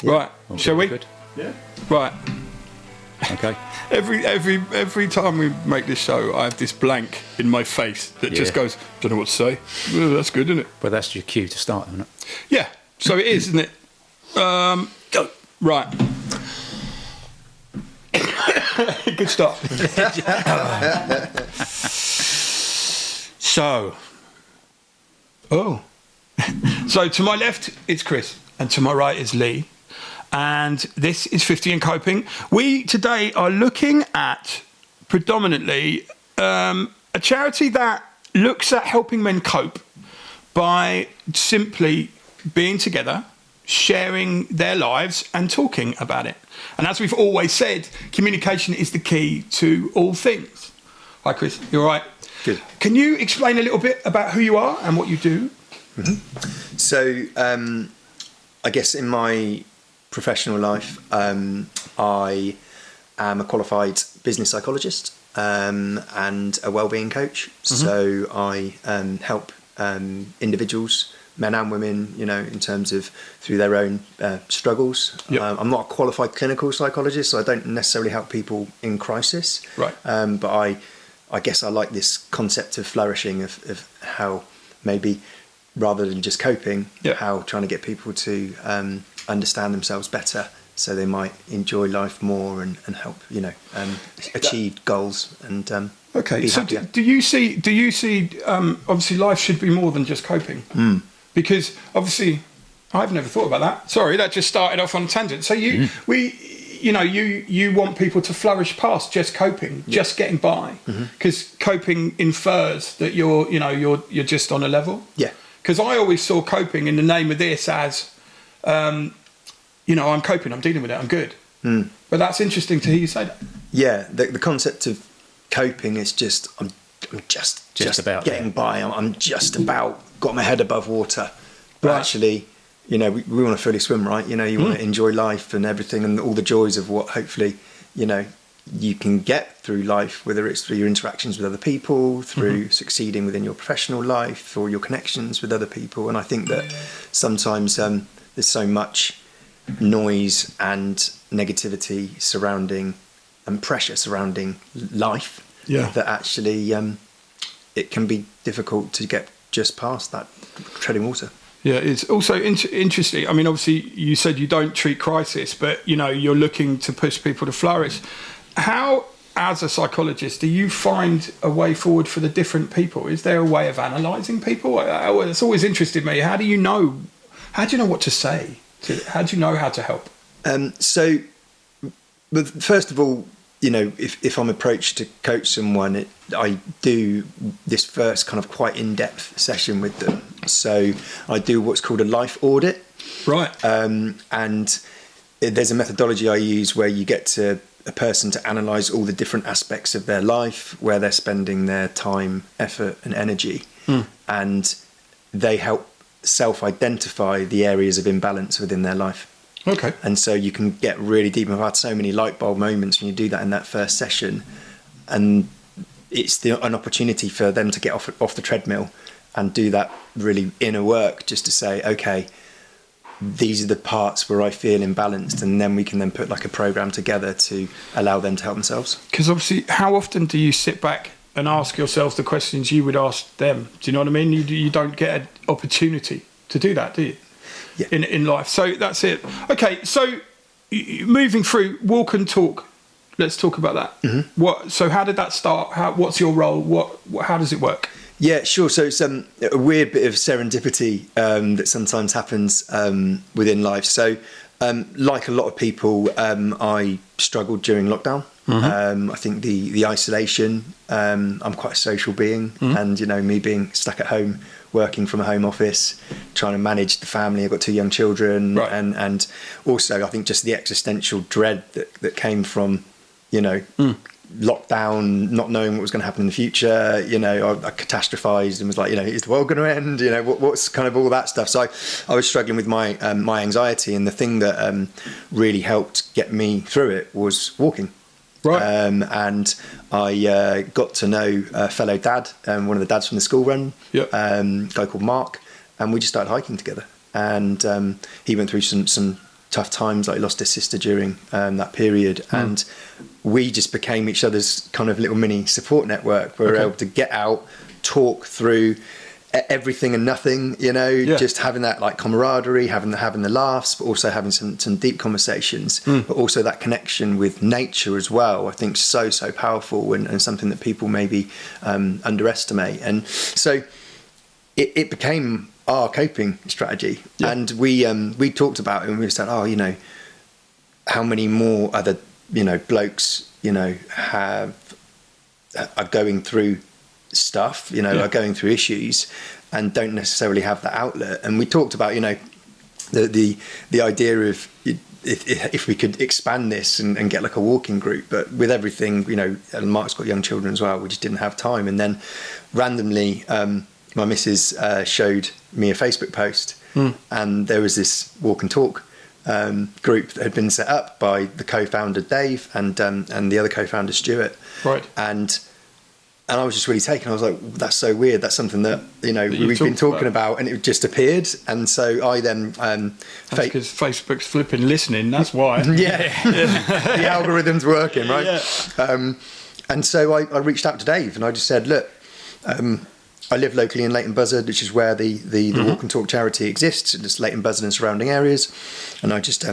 Yeah. Right, shall we? Good. Yeah. Right. Okay. Every time we make this show, I have this blank in my face that just goes, don't know what to say. Well, that's good, isn't it? Well, that's your cue to start, isn't it? Yeah, so it is, isn't it? Go. Right. Good start. So to my left, it's Chris, and to my right is Lee. And this is 50 and Coping. We today are looking at predominantly a charity that looks at helping men cope by simply being together, sharing their lives and talking about it. And as we've always said, communication is the key to all things. Hi, Chris. You all right? Good. Can you explain a little bit about who you are and what you do? Mm-hmm. So, I guess in my professional life, I am a qualified business psychologist and a wellbeing coach. Mm-hmm. So I help individuals, men and women, in terms of through their own struggles. Yep. I'm not a qualified clinical psychologist, so I don't necessarily help people in crisis. Right. But I guess I like this concept of flourishing, of how maybe rather than just coping, how trying to get people to understand themselves better so they might enjoy life more and help, achieve goals and okay. be So happier. do you see obviously life should be more than just coping? Because obviously I've never thought about that. Sorry, that just started off on a tangent. So you want people to flourish past just coping, just getting by, because coping infers that you're just on a level. Yeah. Because I always saw coping in the name of this as, I'm coping, I'm dealing with it, I'm good. But that's interesting to hear you say that. Yeah, the concept of coping is just I'm just about getting by. I'm just about got my head above water. But Right. actually, we want to fully swim, right? You want to enjoy life and everything and all the joys of what hopefully, you can get through life, whether it's through your interactions with other people, through succeeding within your professional life or your connections with other people. And I think that sometimes there's so much noise and negativity surrounding and pressure surrounding life that actually it can be difficult to get just past that treading water. Yeah, it's also interesting. I mean, obviously, you said you don't treat crisis, but, you're looking to push people to flourish. How, as a psychologist, do you find a way forward for the different people? Is there a way of analysing people? It's always interested me. How do you know what to say? How do you know how to help? But first of all, if I'm approached to coach someone, I do this first kind of quite in-depth session with them. So I do what's called a life audit. Right. And there's a methodology I use where you get a person to analyse all the different aspects of their life, where they're spending their time, effort and energy. And they help self-identify the areas of imbalance within their life. Okay. And so you can get really deep. I've had so many light bulb moments when you do that in that first session, and it's an opportunity for them to get off the treadmill and do that really inner work, just to say, okay, these are the parts where I feel imbalanced, and then we can then put like a program together to allow them to help themselves. Because obviously, how often do you sit back and ask yourself the questions you would ask them? Do you know what I mean? You don't get an opportunity to do that, do you? Yeah. In life. So that's it. Okay, so moving through walk and talk. Let's talk about that. So how did that start? What's your role? How does it work? Yeah, sure. So it's a weird bit of serendipity that sometimes happens within life. So like a lot of people, I struggled during lockdown. I think the isolation, I'm quite a social being, and me being stuck at home, working from a home office, trying to manage the family. I've got 2 young children, right. and also I think just the existential dread that came from lockdown, not knowing what was going to happen in the future. I catastrophized and was like, is the world going to end? What's kind of all that stuff. So I was struggling with my anxiety, and the thing that really helped get me through it was walking. Right. And I got to know a fellow dad, one of the dads from the school run, a guy called Mark, and we just started hiking together. And he went through some tough times, like he lost his sister during that period, and we just became each other's kind of little mini support network. We were able to get out, talk through everything and nothing, just having that like camaraderie, having the laughs, but also having some deep conversations, but also that connection with nature as well. I think so powerful, and something that people maybe underestimate. And so it became our coping strategy, and we talked about it, and we said, how many more other blokes are going through stuff, are going through issues and don't necessarily have that outlet. And we talked about the idea of if we could expand this and get like a walking group, but with everything, and Mark's got young children as well, we just didn't have time. And then randomly my missus showed me a Facebook post, and there was this walk and talk group that had been set up by the co-founder Dave and the other co-founder Stuart, right? And I was just really taken. I was like, that's so weird. That's something that we've been talking about, and it just appeared. And so I then because Facebook's flipping listening. That's why. The algorithm's working, right? Yeah. And so I reached out to Dave, and I just said, look, I live locally in Leighton Buzzard, which is where the Walk and Talk charity exists. It's Leighton Buzzard and surrounding areas. And I just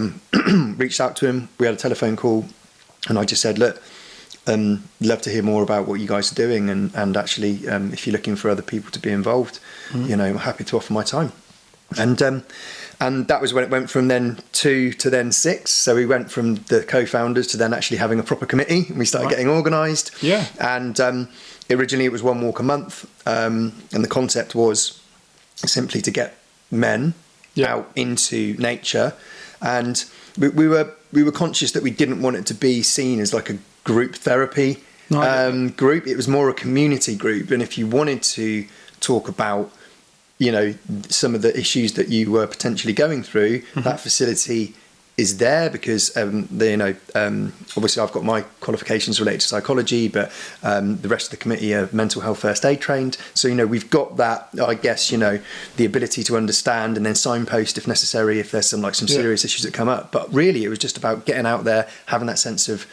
reached out to him. We had a telephone call, and I just said, look, love to hear more about what you guys are doing, and actually if you're looking for other people to be involved, I'm happy to offer my time. And that was when it went from then 2 to then 6. So we went from the co-founders to then actually having a proper committee, and we started getting organised. And originally it was one walk a month, and the concept was simply to get men out into nature. And we were conscious that we didn't want it to be seen as like a group therapy group. It was more a community group, and if you wanted to talk about some of the issues that you were potentially going through, that facility is there, because obviously I've got my qualifications related to psychology, but the rest of the committee are mental health first aid trained, so we've got that, I guess, the ability to understand and then signpost if necessary if there's some serious issues that come up. But really it was just about getting out there, having that sense of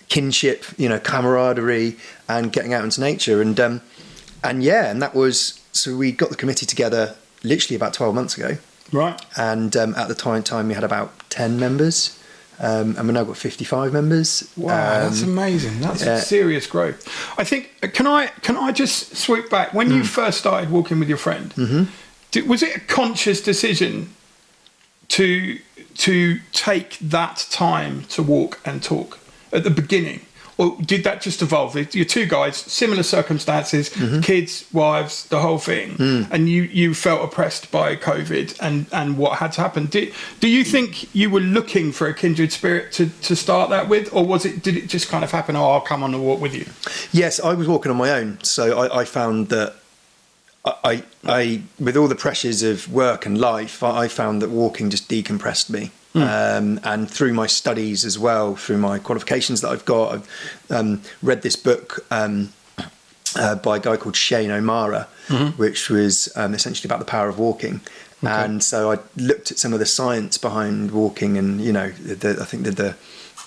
kinship, camaraderie, and getting out into nature. And that was, so we got the committee together literally about 12 months ago, right? And at the time we had about 10 members, and we've now got 55 members. Wow, that's amazing. That's serious growth. I think, can I just swoop back, when you first started walking with your friend, was it a conscious decision to take that time to walk and talk at the beginning, or did that just evolve? You're two guys, similar circumstances, kids, wives, the whole thing, and you felt oppressed by COVID and what had to happen. Do you think you were looking for a kindred spirit to start that with, or did it just kind of happen? Oh, I'll come on the walk with you. Yes, I was walking on my own, so I found that I with all the pressures of work and life, I found that walking just decompressed me. And through my studies as well, through my qualifications that I've got, I've read this book by a guy called Shane O'Mara, which was essentially about the power of walking. And so I looked at some of the science behind walking, and I think that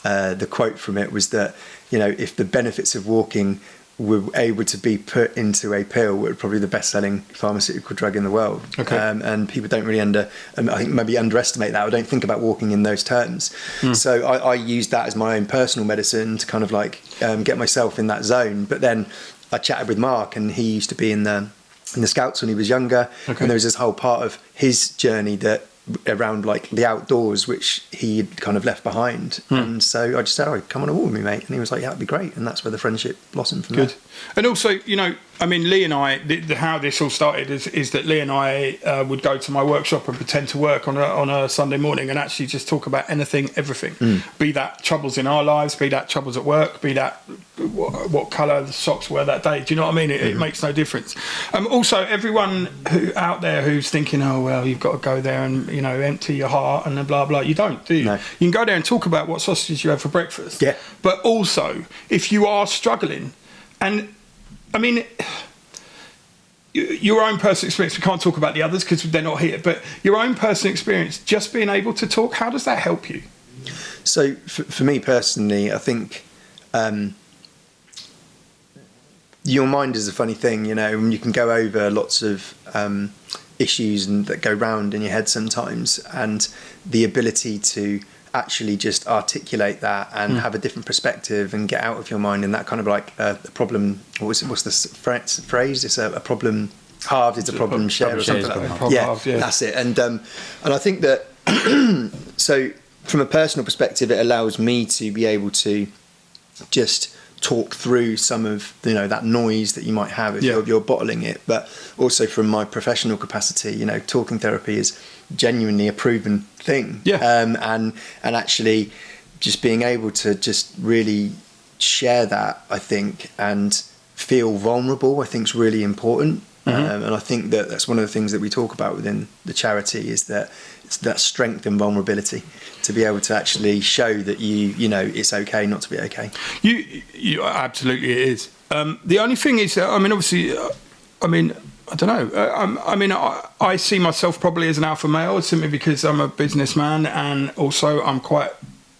the quote from it was that if the benefits of walking were able to be put into a pill, it was probably the best-selling pharmaceutical drug in the world. And people don't really I think maybe underestimate that, or don't think about walking in those terms. So I used that as my own personal medicine to kind of get myself in that zone. But then I chatted with Mark, and he used to be in the Scouts when he was younger, and there was this whole part of his journey that around the outdoors, which he had kind of left behind. And so I just said, come on a walk with me, mate. And he was like, yeah, that'd be great. And that's where the friendship blossomed from there. And also, Lee and I, how this all started is that Lee and I would go to my workshop and pretend to work on a Sunday morning and actually just talk about anything, everything. Be that troubles in our lives, be that troubles at work, be that what colour the socks were that day. Do you know what I mean? It makes no difference. Also, everyone out there who's thinking, oh, well, you've got to go there and, empty your heart and then blah, blah. You don't, do you? No. You can go there and talk about what sausages you had for breakfast. Yeah. But also, if you are struggling, and I mean, your own personal experience, we can't talk about the others because they're not here, but your own personal experience, just being able to talk, how does that help you? So for me personally, I think your mind is a funny thing, you know, and you can go over lots of issues that go round in your head sometimes, and the ability to actually just articulate that and have a different perspective and get out of your mind, and that kind of like a problem. What's the phrase? It's a problem halved is a problem shared or something like that. Yeah, that's it. And I think that so from a personal perspective, it allows me to be able to just talk through some of, you know, that noise that you might have if you're bottling it. But also from my professional capacity, you know, talking therapy is genuinely a proven thing. And actually just being able to just really share that, I think, and feel vulnerable, I think is really important. And I think that that's one of the things that we talk about within the charity, is that it's that strength and vulnerability to be able to actually show that you know, it's okay not to be okay. You absolutely, it is. The only thing is that, I mean, obviously, I mean, I don't know. I see myself probably as an alpha male simply because I'm a businessman, and also I'm quite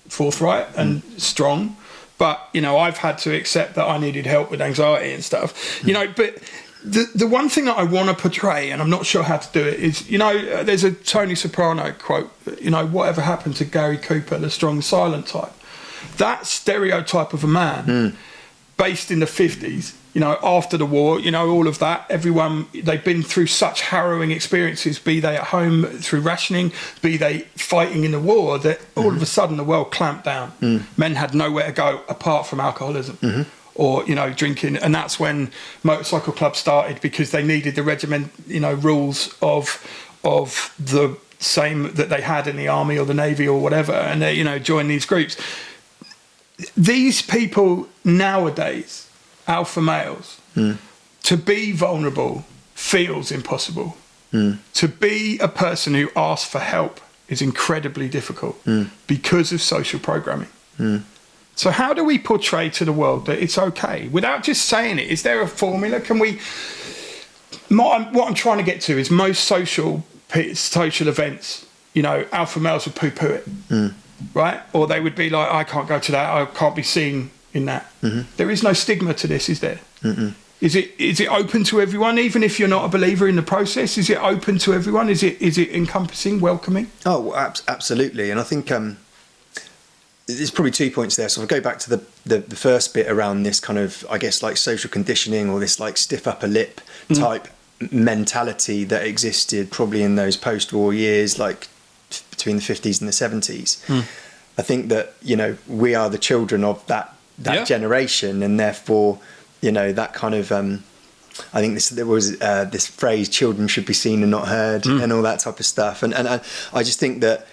forthright and strong. But, you know, I've had to accept that I needed help with anxiety and stuff, you know, but the one thing that I want to portray, and I'm not sure how to do it, is, you know, there's a Tony Soprano quote, you know, whatever happened to Gary Cooper, the strong silent type. That stereotype of a man based in the 50s, you know, after the war, you know, all of that, everyone, they've been through such harrowing experiences, be they at home through rationing, be they fighting in the war, that all of a sudden the world clamped down. Men had nowhere to go apart from alcoholism. Or, you know, drinking, and that's when motorcycle clubs started, because they needed the regiment, you know, rules of the same that they had in the army or the navy or whatever, and they, you know, join these groups. These people nowadays, alpha males, to be vulnerable feels impossible. To be a person who asks for help is incredibly difficult because of social programming. So how do we portray to the world that it's okay without just saying it? Is there a formula? Can we... What I'm trying to get to is most social events, you know, alpha males would poo-poo it, right? Or they would be like, I can't go to that, I can't be seen in that. There is no stigma to this, is there? Is it open to everyone, even if you're not a believer in the process? Is it open to everyone? Is it encompassing, welcoming? Oh, absolutely. And I think... there's probably 2 points there. So if I go back to the first bit around this kind of, I guess, like social conditioning, or this like stiff upper lip type mentality that existed probably in those post-war years, like between the 50s and the 70s. I think that, you know, we are the children of that generation, and therefore, you know, that kind of... I think there was this phrase, children should be seen and not heard, and all that type of stuff. And I just think that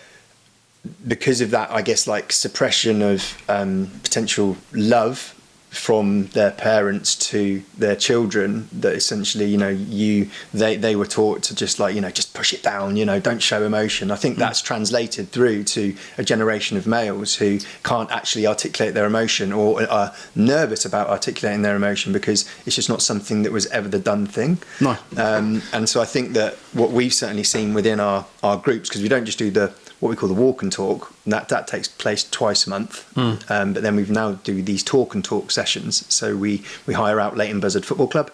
because of that, I guess, like suppression of potential love from their parents to their children, that essentially, you know, they were taught to just like, you know, just push it down, you know, don't show emotion. I think that's translated through to a generation of males who can't actually articulate their emotion, or are nervous about articulating their emotion because it's just not something that was ever the done thing. No. And so I think that what we've certainly seen within our groups, because we don't just do what we call the walk and talk, and that takes place twice a month. But then we've now do these talk and talk sessions. So we hire out Leighton Buzzard Football Club,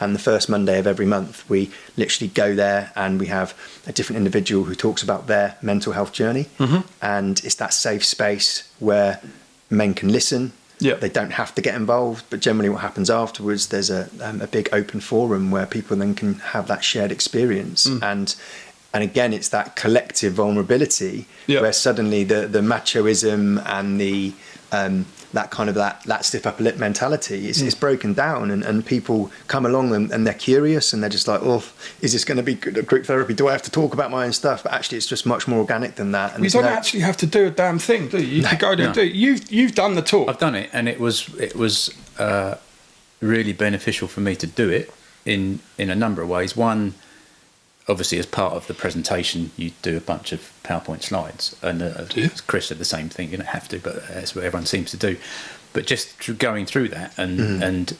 and the first Monday of every month we literally go there and we have a different individual who talks about their mental health journey. And it's that safe space where men can listen. They don't have to get involved, but generally what happens afterwards, there's a big open forum where people then can have that shared experience. And again, it's that collective vulnerability where suddenly the machoism and the that kind of that stiff upper lip mentality is broken down, and people come along and they're curious, and they're just like, oh, is this going to be good at group therapy? Do I have to talk about my own stuff? But actually, it's just much more organic than that. And you don't actually have to do a damn thing, do you? You can go there and do it. You've done the talk. I've done it, and it was really beneficial for me to do it in a number of ways. One, obviously, as part of the presentation, you do a bunch of PowerPoint slides, and Chris said the same thing. You don't have to, but that's what everyone seems to do. But just going through that and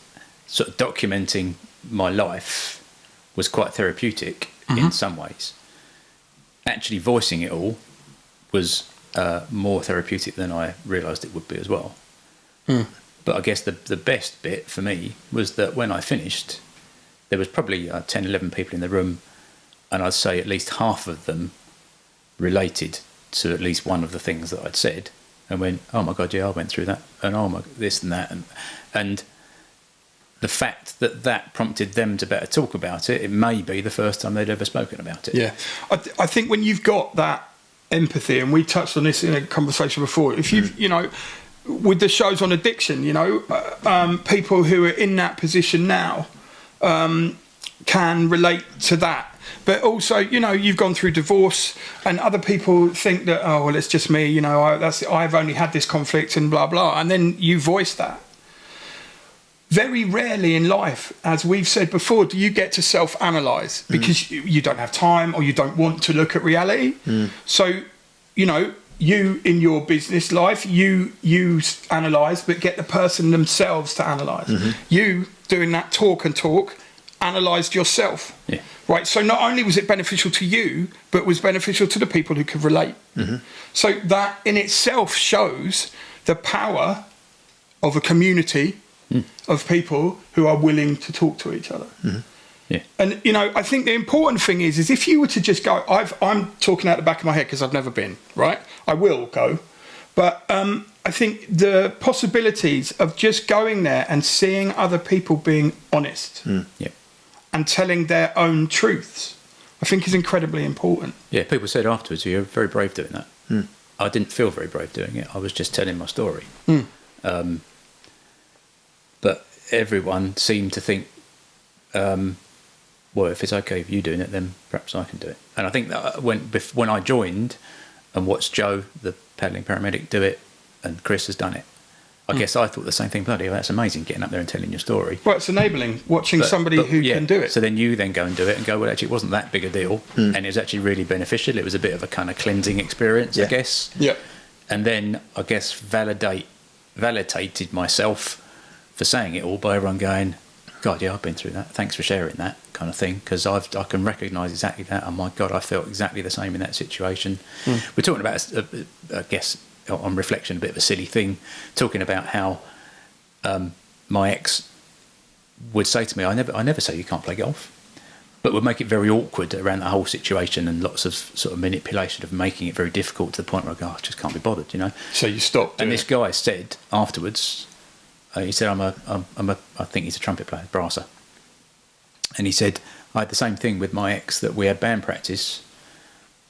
sort of documenting my life was quite therapeutic in some ways. Actually voicing it all was more therapeutic than I realised it would be as well. But I guess the best bit for me was that when I finished, there was probably 10, 11 people in the room, and I'd say at least half of them related to at least one of the things that I'd said, and went, oh my God, yeah, I went through that, and oh my, this and that, and the fact that prompted them to better talk about it, it may be the first time they'd ever spoken about it. Yeah, I think when you've got that empathy, and we touched on this in a conversation before, if you've, you know, with the shows on addiction, you know, people who are in that position now can relate to that. But also, you know, you've gone through divorce, and other people think that, oh, well, it's just me, you know, I've only had this conflict and blah, blah. And then you voice that. Very rarely in life, as we've said before, do you get to self-analyse because you don't have time or you don't want to look at reality. So, you know, you in your business life, you analyse, but get the person themselves to analyse. You doing that talk, analysed yourself. Yeah. Right. So not only was it beneficial to you, but was beneficial to the people who could relate. So that in itself shows the power of a community of people who are willing to talk to each other. Yeah. And, you know, I think the important thing is if you were to just go, I'm talking out the back of my head because I've never been, right? I will go. But I think the possibilities of just going there and seeing other people being honest and telling their own truths, I think is incredibly important. Yeah, people said afterwards, you're very brave doing that. I didn't feel very brave doing it. I was just telling my story. But everyone seemed to think, well, if it's okay with you doing it, then perhaps I can do it. And I think that when I joined and watched Joe, the paddling paramedic, do it, and Chris has done it, I guess I thought the same thing. Bloody hell, that's amazing, getting up there and telling your story. Well, it's enabling, watching somebody who can do it. So then you then go and do it and go, well, actually, it wasn't that big a deal. And it was actually really beneficial. It was a bit of a kind of cleansing experience, I guess. Yeah. And then, I guess, validated myself for saying it all by everyone going, God, yeah, I've been through that. Thanks for sharing that kind of thing, because I can recognise exactly that. Oh my God, I felt exactly the same in that situation. We're talking about, I guess, on reflection, a bit of a silly thing, talking about how my ex would say to me, I never say you can't play golf, but would make it very awkward around the whole situation and lots of sort of manipulation of making it very difficult to the point where I go, I just can't be bothered, you know. So you stopped. And this guy said afterwards, he said, I think he's a trumpet player, brasser. And he said, I had the same thing with my ex, that we had band practice,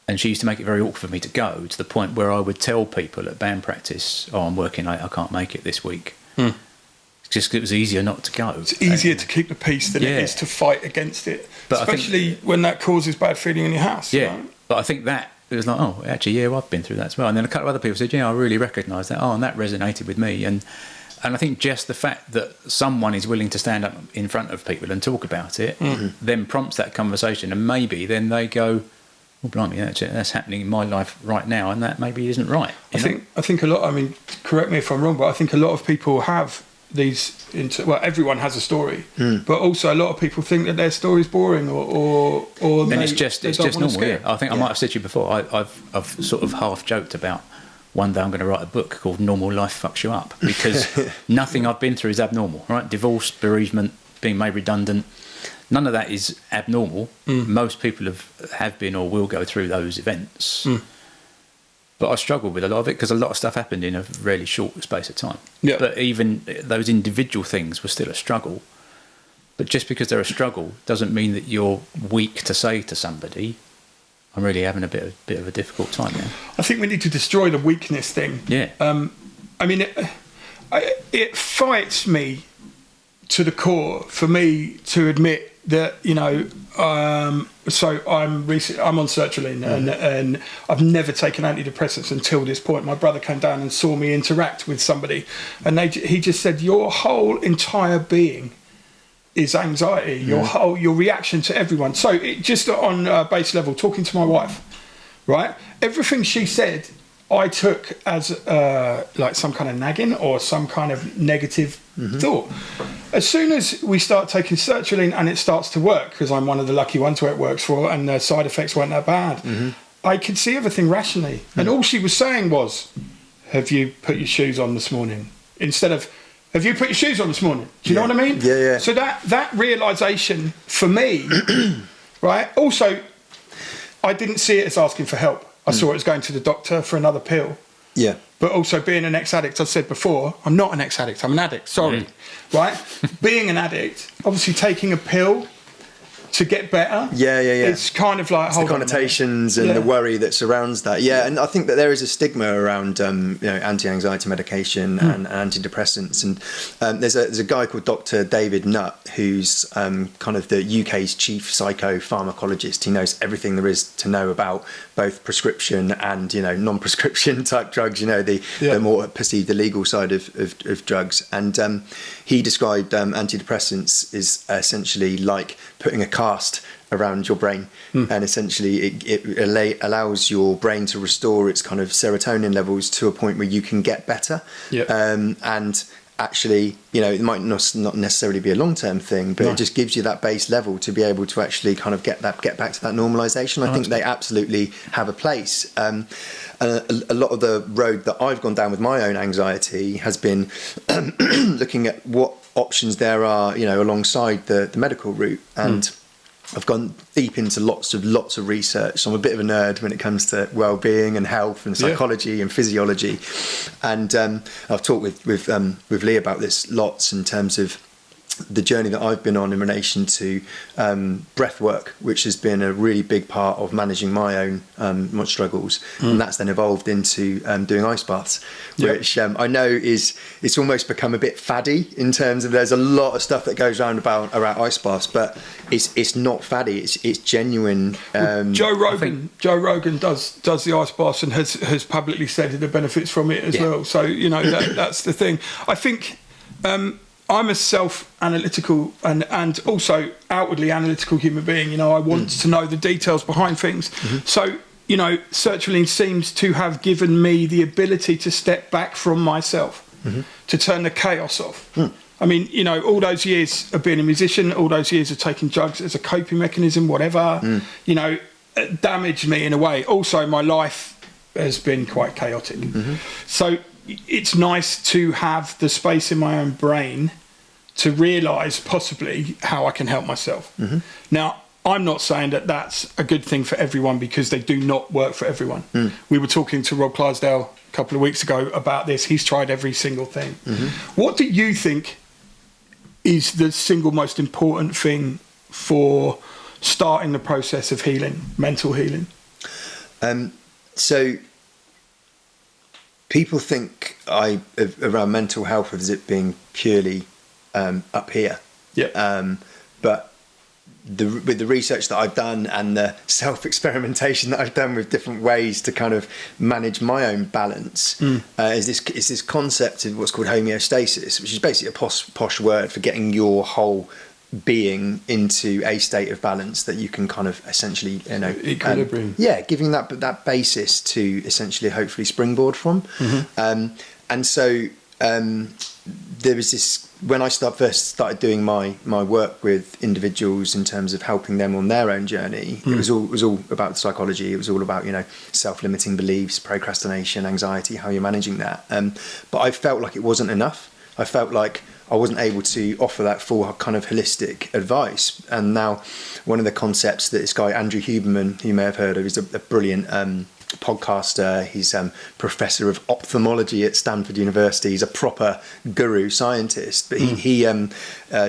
and she used to make it very awkward for me to go, to the point where I would tell people at band practice, oh, I'm working late, I can't make it this week. Just because it was easier not to go. It's easier to keep the peace than it is to fight against it, but especially when that causes bad feeling in your house. Yeah, right? But I think that it was like, oh, actually, yeah, well, I've been through that as well. And then a couple of other people said, yeah, I really recognise that. Oh, and that resonated with me. And I think just the fact that someone is willing to stand up in front of people and talk about it then prompts that conversation, and maybe then they go, well, blimey, that's happening in my life right now, and that maybe isn't right. I think a lot, I mean, correct me if I'm wrong, but I think a lot of people have these, well, everyone has a story, but also a lot of people think that their story's boring or and it's just normal. Yeah. I think I might have said to you before, I've sort of half joked about one day I'm going to write a book called Normal Life Fucks You Up, because nothing I've been through is abnormal, right? Divorce, bereavement, being made redundant, none of that is abnormal. Most people have been or will go through those events. But I struggled with a lot of it because a lot of stuff happened in a really short space of time. Yeah. But even those individual things were still a struggle. But just because they're a struggle doesn't mean that you're weak to say to somebody, I'm really having a bit of a difficult time now. I think we need to destroy the weakness thing. Yeah. I mean, it fights me to the core for me to admit that, you know, so I'm on sertraline and I've never taken antidepressants until this point. My brother came down and saw me interact with somebody, and he just said, your whole entire being is anxiety, your reaction to everyone. So it just on base level, talking to my wife, right? Everything she said, I took as like some kind of nagging or some kind of negative thought. as soon as we start taking sertraline and it starts to work, because I'm one of the lucky ones where it works for, and the side effects weren't that bad, I could see everything rationally. And all she was saying was, have you put your shoes on this morning? Instead of, have you put your shoes on this morning? Do you know what I mean? Yeah, yeah. So that realisation for me, right? Also, I didn't see it as asking for help. I saw it as going to the doctor for another pill. Yeah. But also being an ex-addict, I said before, I'm not an ex-addict, I'm an addict, sorry. Right? Being an addict, obviously taking a pill to get better. Yeah. It's kind of like, it's the connotations and the worry that surrounds that. Yeah, and I think that there is a stigma around anti-anxiety medication and antidepressants. And there's a guy called Dr. David Nutt, who's kind of the UK's chief psychopharmacologist. He knows everything there is to know about both prescription and non-prescription type drugs. The more perceived illegal side of drugs. And he described antidepressants is essentially like putting a cast around your brain, and essentially it allows your brain to restore its kind of serotonin levels to a point where you can get better. And actually, it might not necessarily be a long-term thing, but it just gives you that base level to be able to actually kind of get back to that normalization. I think they absolutely have a place. A lot of the road that I've gone down with my own anxiety has been looking at what options there are, alongside the medical route. And I've gone deep into lots of research. So I'm a bit of a nerd when it comes to well-being and health and psychology and physiology. And I've talked with Lee about this lots in terms of the journey that I've been on in relation to breath work, which has been a really big part of managing my own struggles, and that's then evolved into doing ice baths, which I know it's almost become a bit faddy in terms of there's a lot of stuff that goes around about ice baths, but it's not faddy, it's genuine. Joe Rogan does the ice baths and has publicly said the benefits from it as well. So that's the thing. I think. I'm a self-analytical and also outwardly analytical human being. I want to know the details behind things. So, sertraline seems to have given me the ability to step back from myself, to turn the chaos off. I mean, all those years of being a musician, all those years of taking drugs as a coping mechanism, whatever, damaged me in a way. Also, my life has been quite chaotic. So it's nice to have the space in my own brain to realise possibly how I can help myself. Now, I'm not saying that that's a good thing for everyone, because they do not work for everyone. We were talking to Rob Clydesdale a couple of weeks ago about this. He's tried every single thing. What do you think is the single most important thing for starting the process of healing, mental healing? So people think around mental health as it being purely up here. But with the research that I've done and the self-experimentation that I've done with different ways to kind of manage my own balance, is this concept of what's called homeostasis, which is basically a posh word for getting your whole being into a state of balance that you can kind of essentially equilibrium. Giving that basis to essentially hopefully springboard from. And so there was this, when I first started doing my work with individuals in terms of helping them on their own journey, it was all about psychology. It was all about self-limiting beliefs, procrastination, anxiety, how you're managing that. But I felt like it wasn't enough. I felt like I wasn't able to offer that full kind of holistic advice. And now one of the concepts that this guy Andrew Huberman, who you may have heard of, is a brilliant podcaster. He's professor of ophthalmology at Stanford University. He's a proper guru scientist, but he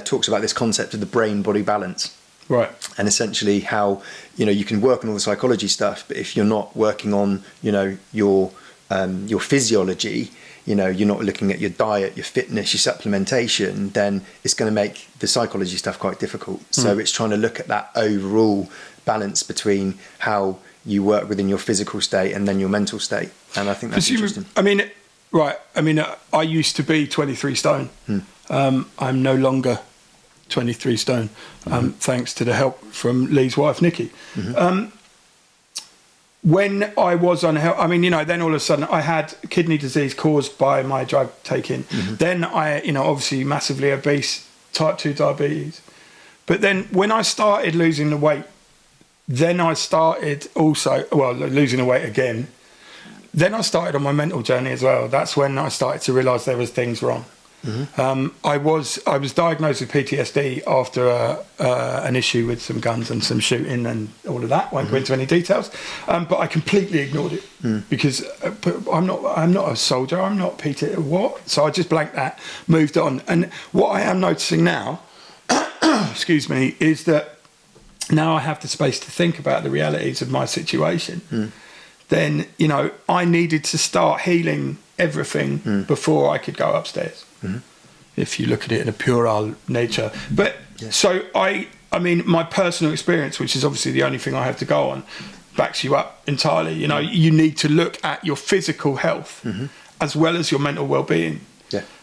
talks about this concept of the brain-body balance. Right. And essentially how you can work on all the psychology stuff, but if you're not working on your physiology, you're not looking at your diet, your fitness, your supplementation, then it's going to make the psychology stuff quite difficult. So it's trying to look at that overall balance between how you work within your physical state and then your mental state. And I think that's interesting. I used to be 23 stone. I'm no longer 23 stone, thanks to the help from Lee's wife, Nikki. When I was unhealthy, then all of a sudden I had kidney disease caused by my drug taking. Then I, obviously massively obese, type 2 diabetes. But then when I started losing the weight, then I started also, losing the weight again. Then I started on my mental journey as well. That's when I started to realise there was things wrong. I was diagnosed with PTSD after an issue with some guns and some shooting and all of that. Won't go into any details, but I completely ignored it because I'm not a soldier. I'm not PT. What? So I just blanked that, moved on. And what I am noticing now, excuse me, is that now I have the space to think about the realities of my situation. Then I needed to start healing everything before I could go upstairs. If you look at it in a puerile nature. But so I mean, my personal experience, which is obviously the only thing I have to go on, backs you up entirely. You need to look at your physical health as well as your mental well-being.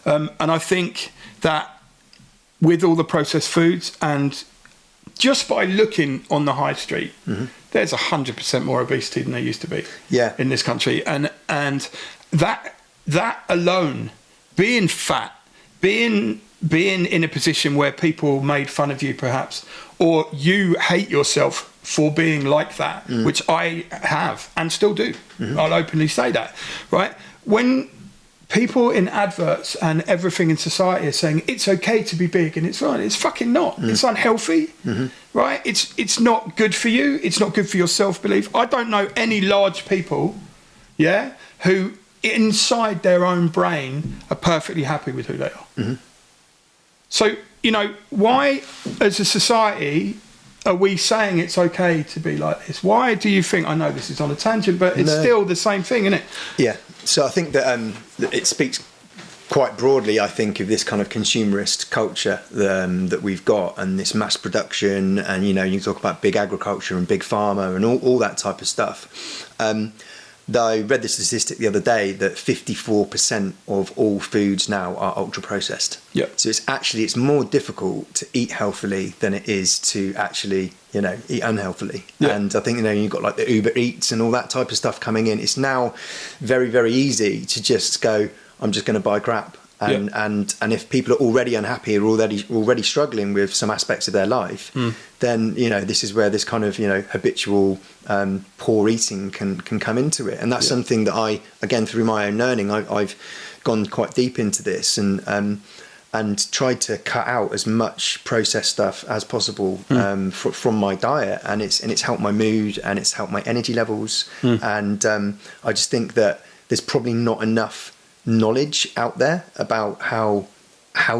And I think that with all the processed foods, and just by looking on the high street, there's 100% more obesity than there used to be in this country. And that alone, being fat, being in a position where people made fun of you perhaps, or you hate yourself for being like that, which I have and still do. I'll openly say that, right? When people in adverts and everything in society are saying it's okay to be big, and it's right, it's fucking not. It's unhealthy, right? It's not good for you. It's not good for your self-belief. I don't know any large people, who inside their own brain are perfectly happy with who they are. So, why as a society are we saying it's okay to be like this? Why do you think, I know this is on a tangent, but it's still the same thing, isn't it? Yeah. So I think that it speaks quite broadly, I think, of this kind of consumerist culture that we've got, and this mass production, and you talk about big agriculture and big pharma and all that type of stuff. Though I read the statistic the other day that 54% of all foods now are ultra processed. So it's more difficult to eat healthily than it is to actually eat unhealthily. And I think you've got like the Uber Eats and all that type of stuff coming in. It's now very, very easy to just go, I'm just going to buy crap. And if people are already unhappy or already struggling with some aspects of their life, then this is where this kind of habitual poor eating can come into it. And that's something that I, again, through my own learning, I've gone quite deep into this and tried to cut out as much processed stuff as possible from my diet, and it's helped my mood and it's helped my energy levels. And I just think that there's probably not enough knowledge out there about how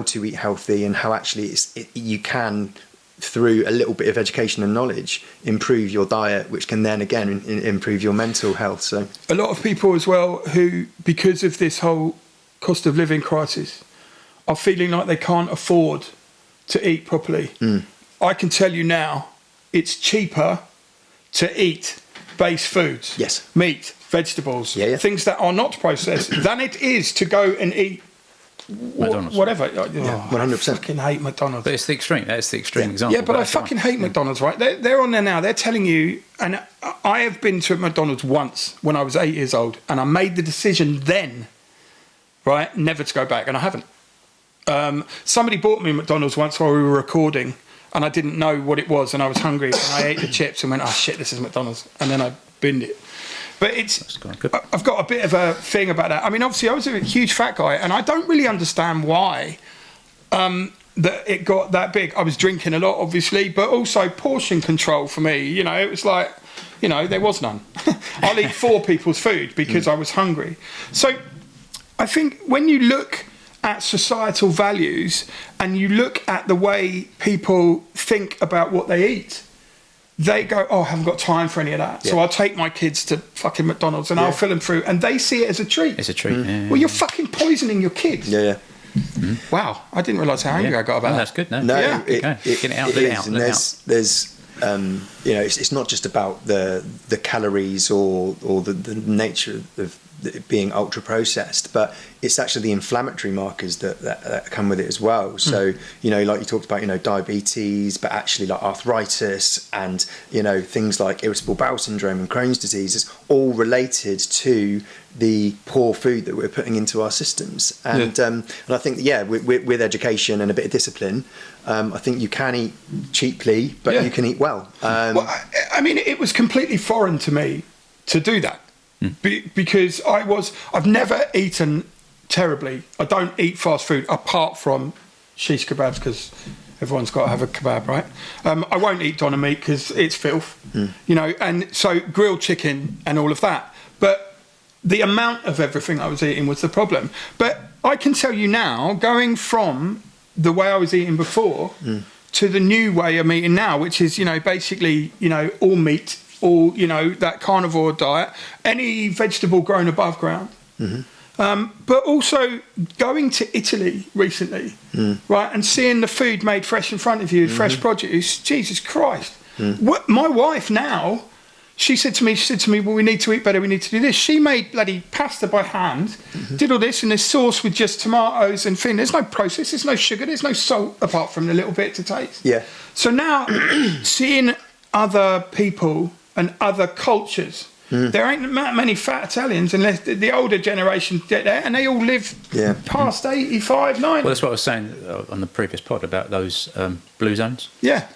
to eat healthy, and how actually you can, through a little bit of education and knowledge, improve your diet, which can then again improve your mental health. So a lot of people as well who, because of this whole cost of living crisis, are feeling like they can't afford to eat properly. I can tell you now, it's cheaper to eat base foods, meat, vegetables, things that are not processed, than it is to go and eat McDonald's. Whatever. 100%. I fucking hate McDonald's. But it's the extreme. That's the extreme example. Yeah, but I fucking hate McDonald's, right? They're on there now. They're telling you, and I have been to McDonald's once when I was 8 years old, and I made the decision then, right, never to go back, and I haven't. Somebody bought me McDonald's once while we were recording, and I didn't know what it was, and I was hungry, and I ate the chips and went, oh shit, this is McDonald's, and then I binned it. But I've got a bit of a thing about that. I mean, obviously, I was a huge fat guy, and I don't really understand why that it got that big. I was drinking a lot, obviously, but also portion control for me. It was like, there was none. I'll eat 4 people's food because I was hungry. So I think when you look at societal values and you look at the way people think about what they eat, they go, oh, I haven't got time for any of that. So I'll take my kids to fucking McDonald's and I'll fill them through. And they see it as a treat. It's a treat. Well, you're fucking poisoning your kids. Wow, I didn't realise how angry I got about that. That's good. Get it out. And there's it's not just about the calories or the nature of being ultra processed, but it's actually the inflammatory markers that come with it as well. So, like you talked about, diabetes, but actually like arthritis and, things like irritable bowel syndrome and Crohn's disease is all related to the poor food that we're putting into our systems. And I think, with education and a bit of discipline, I think you can eat cheaply, but you can eat well. I mean, it was completely foreign to me to do that because I've never eaten terribly. I don't eat fast food apart from shish kebabs because everyone's got to have a kebab, right? I won't eat doner meat because it's filth, and so grilled chicken and all of that. But the amount of everything I was eating was the problem. But I can tell you now, going from the way I was eating before to the new way I'm eating now, which is, basically, all meat, all, that carnivore diet, any vegetable grown above ground. But also going to Italy recently, right, and seeing the food made fresh in front of you, fresh produce, Jesus Christ. My wife now, she said to me, well, we need to eat better, we need to do this. She made bloody pasta by hand, did all this, and this sauce with just tomatoes and things. There's no process, there's no sugar, there's no salt apart from the little bit to taste. Yeah. So now, seeing other people and other cultures, there ain't that many fat Italians unless the older generation get there, and they all live past 85, 90. Well, that's what I was saying on the previous pod about those blue zones. Yeah.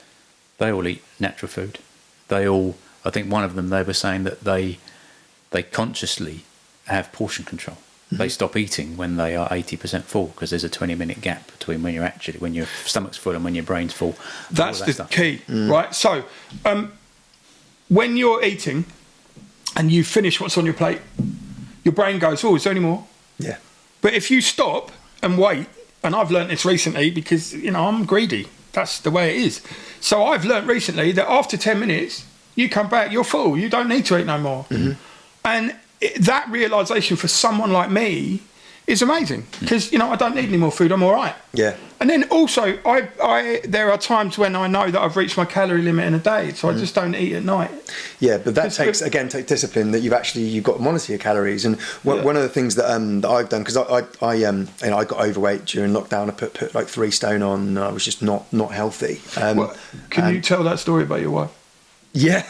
They all eat natural food. I think one of them, they were saying that they consciously have portion control. They stop eating when they are 80% full because there's a 20-minute gap between when your stomach's full and when your brain's full. That's the key, right? So, when you're eating and you finish what's on your plate, your brain goes, oh, is there any more? Yeah. But if you stop and wait, and I've learnt this recently because, I'm greedy. That's the way it is. So I've learnt recently that after 10 minutes, you come back, you're full, you don't need to eat no more. And that realisation for someone like me is amazing because, I don't need any more food, I'm all right. Yeah. And then also, there are times when I know that I've reached my calorie limit in a day, so I just don't eat at night. Yeah, but that takes discipline that you've got to monitor your calories. And one of the things that I've done, because I got overweight during lockdown. I put like 3 stone on. And I was just not healthy. Can you tell that story about your wife? Yeah.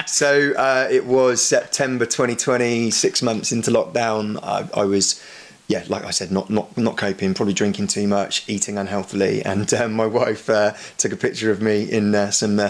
So it was September 2020, 6 months into lockdown. I was, like I said, not coping, probably drinking too much, eating unhealthily. And my wife took a picture of me in some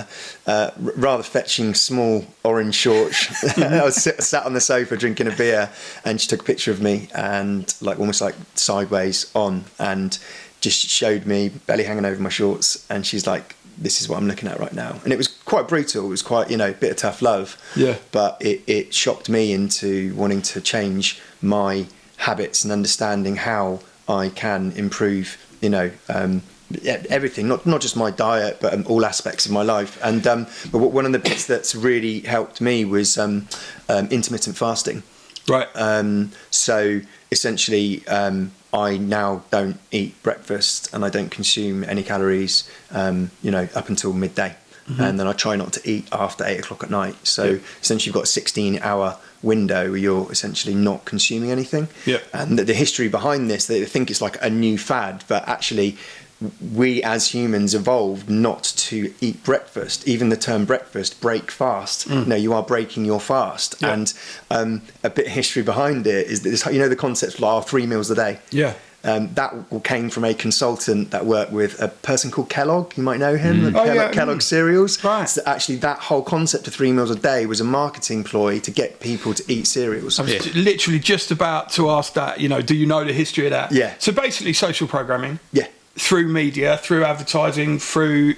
rather fetching small orange shorts. I was sat on the sofa drinking a beer, and she took a picture of me and almost sideways on, and just showed me belly hanging over my shorts. And she's like, this is what I'm looking at right now. And it was quite brutal. It was quite, a bit of tough love. Yeah. But it shocked me into wanting to change my habits and understanding how I can improve, everything, not just my diet, but all aspects of my life. And but one of the bits that's really helped me was intermittent fasting. Right. So essentially, I now don't eat breakfast and I don't consume any calories, up until midday. And then I try not to eat after 8 o'clock at night. So essentially you've got a 16-hour window where you're essentially not consuming anything. Yeah. And the history behind this, they think it's like a new fad, but actually we as humans evolved not to eat breakfast. Even the term breakfast, break fast. You are breaking your fast. Yeah. And a bit of history behind it is that this, the concept of 3 meals a day. Yeah. That came from a consultant that worked with a person called Kellogg. You might know him, Kellogg cereals. Right. So actually, that whole concept of 3 meals a day was a marketing ploy to get people to eat cereals. I was literally just about to ask that. Do you know the history of that? Yeah. So basically, social programming. Yeah. Through media, through advertising, through,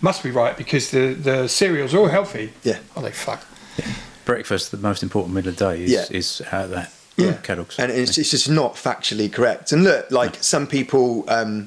must be right because the cereals are all healthy. Yeah. Oh, they fuck. Yeah. Breakfast, the most important meal of the day, is how that Kellogg's. And it's just not factually correct. And look, like some people,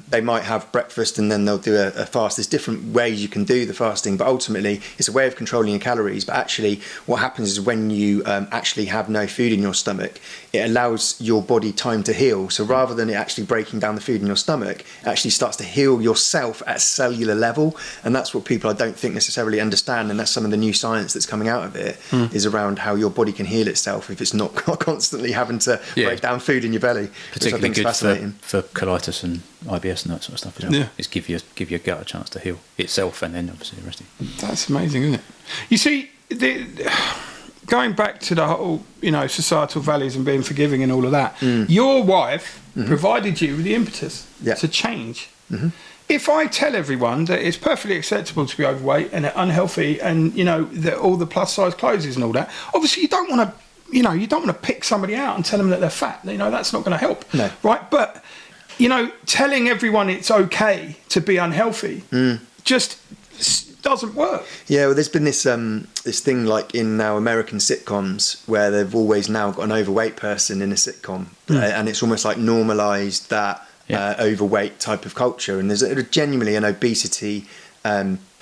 they might have breakfast and then they'll do a fast. There's different ways you can do the fasting, but ultimately it's a way of controlling your calories. But actually what happens is when you actually have no food in your stomach, it allows your body time to heal. So rather than it actually breaking down the food in your stomach, it actually starts to heal yourself at a cellular level. And that's what people I don't think necessarily understand. And that's some of the new science that's coming out of it is around how your body can heal itself if it's not constantly having to break down food in your belly, particularly which I think is fascinating for colitis and IBS and that sort of stuff as well. Yeah. It's give your gut a chance to heal itself and then obviously the rest of it. That's amazing, isn't it? You see, going back to the whole, societal values and being forgiving and all of that, your wife provided you with the impetus to change. Mm-hmm. If I tell everyone that it's perfectly acceptable to be overweight and unhealthy and, that all the plus size clothes and all that, obviously you don't want to pick somebody out and tell them that they're fat. That's not going to help. No. Right? But, telling everyone it's okay to be unhealthy just doesn't work. Yeah, well, there's been this thing like in now American sitcoms where they've always now got an overweight person in a sitcom, and it's almost like normalised that overweight type of culture. And there's genuinely an obesity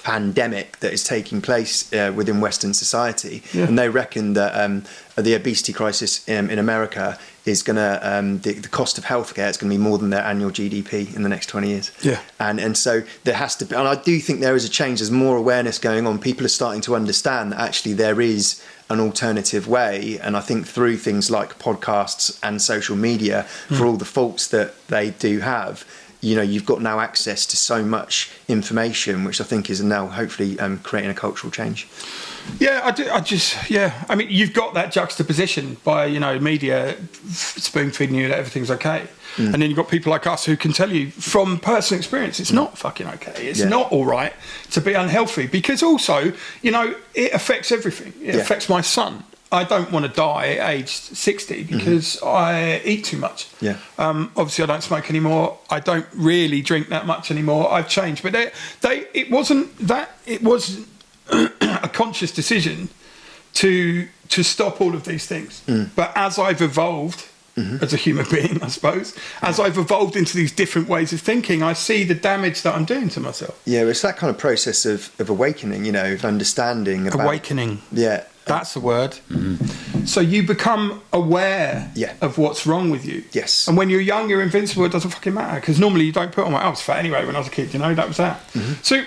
pandemic that is taking place within Western society, and they reckon that the obesity crisis in America is going to the cost of healthcare is going to be more than their annual GDP in the next 20 years. Yeah, and so there has to be, and I do think there is a change. There's more awareness going on. People are starting to understand that actually there is an alternative way, and I think through things like podcasts and social media, for all the faults that they do have, you've got now access to so much information, which I think is now hopefully creating a cultural change. Yeah, I mean, you've got that juxtaposition by, media spoon feeding you that everything's okay. And then you've got people like us who can tell you from personal experience, it's not fucking okay. It's not all right to be unhealthy, because also, it affects everything. It affects my son. I don't want to die at age 60 because I eat too much. Yeah. Obviously, I don't smoke anymore. I don't really drink that much anymore. I've changed, but it wasn't a conscious decision to stop all of these things. But as I've evolved as a human being, I suppose, as I've evolved into these different ways of thinking, I see the damage that I'm doing to myself. Yeah, it's that kind of process of awakening, of understanding. Awakening. Yeah. That's the word. So you become aware of what's wrong with you. Yes. And when you're young, you're invincible. It doesn't fucking matter, because normally you don't put on I was fat anyway when I was a kid. That was that. So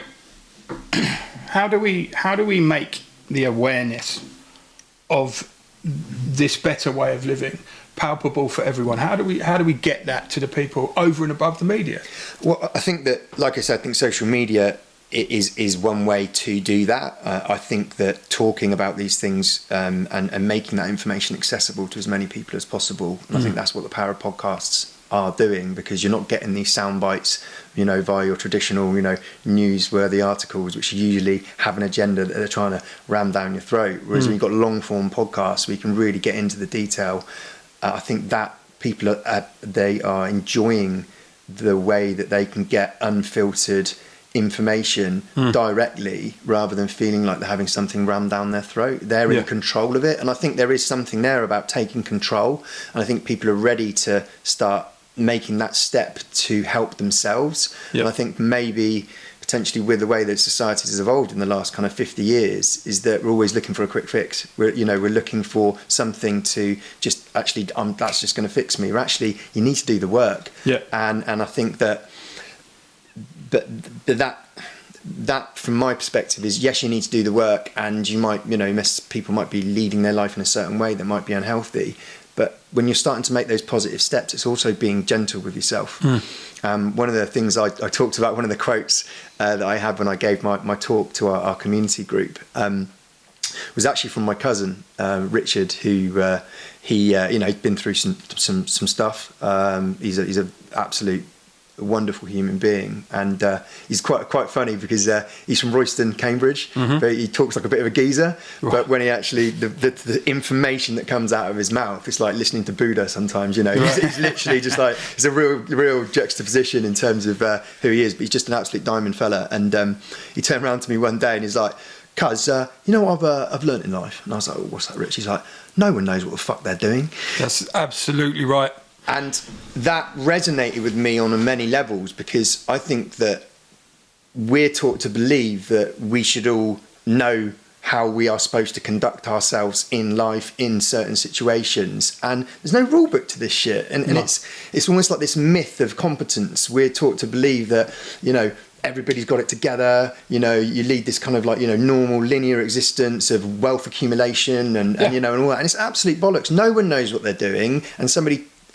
how do we make the awareness of this better way of living palpable for everyone? How do we get that to the people over and above the media? Well, I think that, like I said, I think social media is one way to do that. I think that talking about these things and making that information accessible to as many people as possible, and I think that's what the power of podcasts are doing, because you're not getting these sound bites, via your traditional, newsworthy articles, which usually have an agenda that they're trying to ram down your throat. Whereas when you've got long form podcasts, we can really get into the detail. I think that people they are enjoying the way that they can get unfiltered information directly, rather than feeling like they're having something rammed down their throat. They're in control of it, and I think there is something there about taking control, and I think people are ready to start making that step to help themselves. And I think maybe potentially with the way that society has evolved in the last kind of 50 years is that we're always looking for a quick fix. We're looking for something to just actually that's just going to fix me. Or actually you need to do the work. And I think that that from my perspective is, yes, you need to do the work, and you might, people might be leading their life in a certain way that might be unhealthy, but when you're starting to make those positive steps, it's also being gentle with yourself. One of the things I talked about, one of the quotes that I had when I gave my talk to our community group was actually from my cousin Richard, who he'd been through some stuff. He's an absolute wonderful human being, and he's quite funny because he's from Royston, Cambridge, but he talks like a bit of a geezer. But when he actually the information that comes out of his mouth, it's like listening to Buddha sometimes. He's literally just like, it's a real juxtaposition in terms of who he is. But he's just an absolute diamond fella. And he turned around to me one day and he's like, Cuz you know what I've learnt in life? And I was like, oh, what's that, Rich? He's like, no one knows what the fuck they're doing. That's absolutely right. And that resonated with me on many levels, because I think that we're taught to believe that we should all know how we are supposed to conduct ourselves in life in certain situations, and there's no rule book to this shit, and it's almost like this myth of competence. We're taught to believe that, you know, everybody's got it together, you know, you lead this kind of like, you know, normal linear existence of wealth accumulation and you know, and all that, and it's absolute bollocks. No one knows what they're doing, and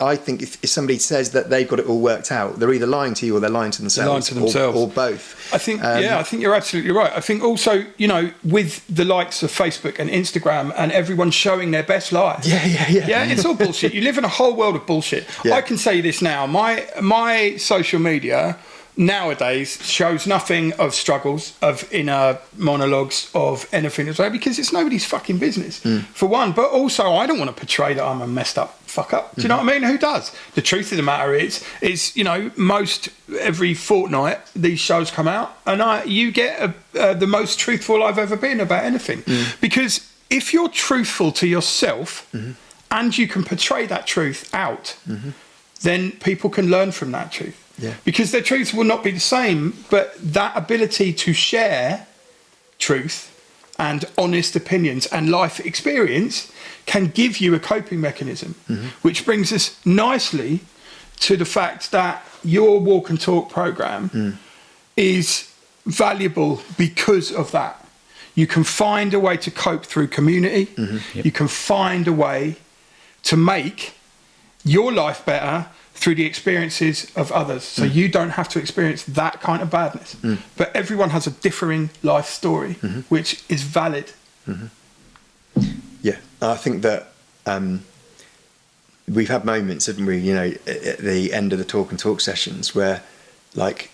I think if somebody says that they've got it all worked out, they're either lying to you or they're lying to themselves. Or both. I think, I think you're absolutely right. I think also, you know, with the likes of Facebook and Instagram and everyone showing their best life. Yeah, it's all bullshit. You live in a whole world of bullshit. Yeah. I can say this now. My social media nowadays shows nothing of struggles, of inner monologues, of anything as well, because it's nobody's fucking business, for one. But also, I don't want to portray that I'm a messed up fuck up. Do you know what I mean? Who does? The truth of the matter is, you know, most every fortnight these shows come out, and you get the most truthful I've ever been about anything. Because if you're truthful to yourself and you can portray that truth out, then people can learn from that truth. Yeah. Because their truths will not be the same, but that ability to share truth and honest opinions and life experience can give you a coping mechanism, which brings us nicely to the fact that your walk and talk program is valuable because of that. You can find a way to cope through community. You can find a way to make your life better through the experiences of others. So you don't have to experience that kind of badness. But everyone has a differing life story, which is valid. Yeah, I think that we've had moments, haven't we, you know, at the end of the talk and talk sessions where, like,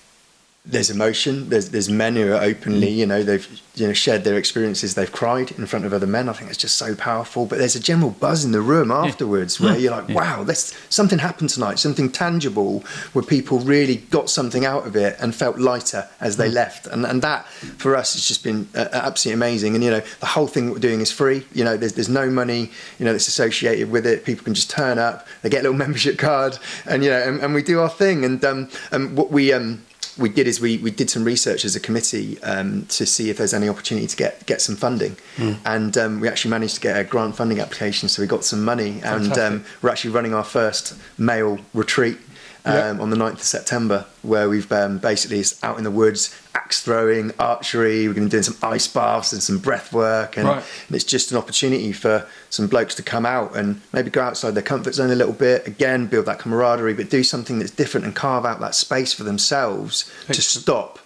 there's emotion, there's men who are openly, you know, they've, you know, shared their experiences, they've cried in front of other men. I think it's just so powerful. But there's a general buzz in the room afterwards where you're like, wow, something happened tonight, something tangible, where people really got something out of it and felt lighter as they left. And that for us has just been absolutely amazing. And, you know, the whole thing that we're doing is free. You know, there's no money, you know, that's associated with it. People can just turn up, they get a little membership card, and, you know, and we do our thing. And what we did is we did some research as a committee to see if there's any opportunity to get some funding, and we actually managed to get a grant funding application, so we got some money. And we're actually running our first male retreat on the 9th of September, where we've basically it's out in the woods, axe throwing, archery. We're going to be doing some ice baths and some breath work, and it's just an opportunity for some blokes to come out and maybe go outside their comfort zone a little bit, again build that camaraderie, but do something that's different and carve out that space for themselves to stop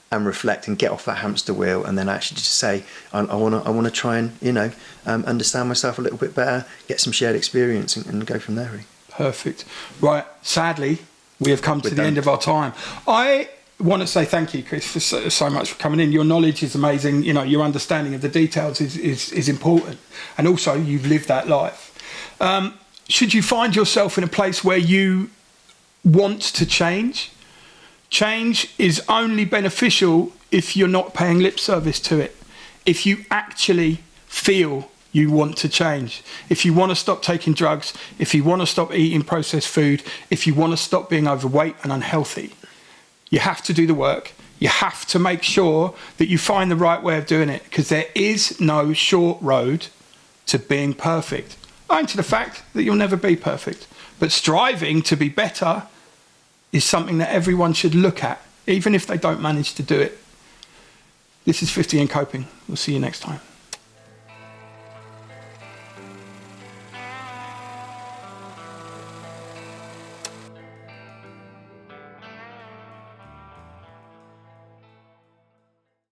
and reflect and get off that hamster wheel, and then actually just say, I want to try and, you know, understand myself a little bit better, get some shared experience, and go from there. Really. Perfect. Right, sadly we have come to the end of our time. I want to say thank you, Chris, for so much for coming in. Your knowledge is amazing. You know, your understanding of the details is important, and also you've lived that life. Should you find yourself in a place where you want to change is only beneficial if you're not paying lip service to it. If you actually feel you want to change, if you want to stop taking drugs, if you want to stop eating processed food, if you want to stop being overweight and unhealthy, you have to do the work. You have to make sure that you find the right way of doing it, because there is no short road to being perfect, owing to the fact that you'll never be perfect. But striving to be better is something that everyone should look at, even if they don't manage to do it. This is 50 and Coping. We'll see you next time.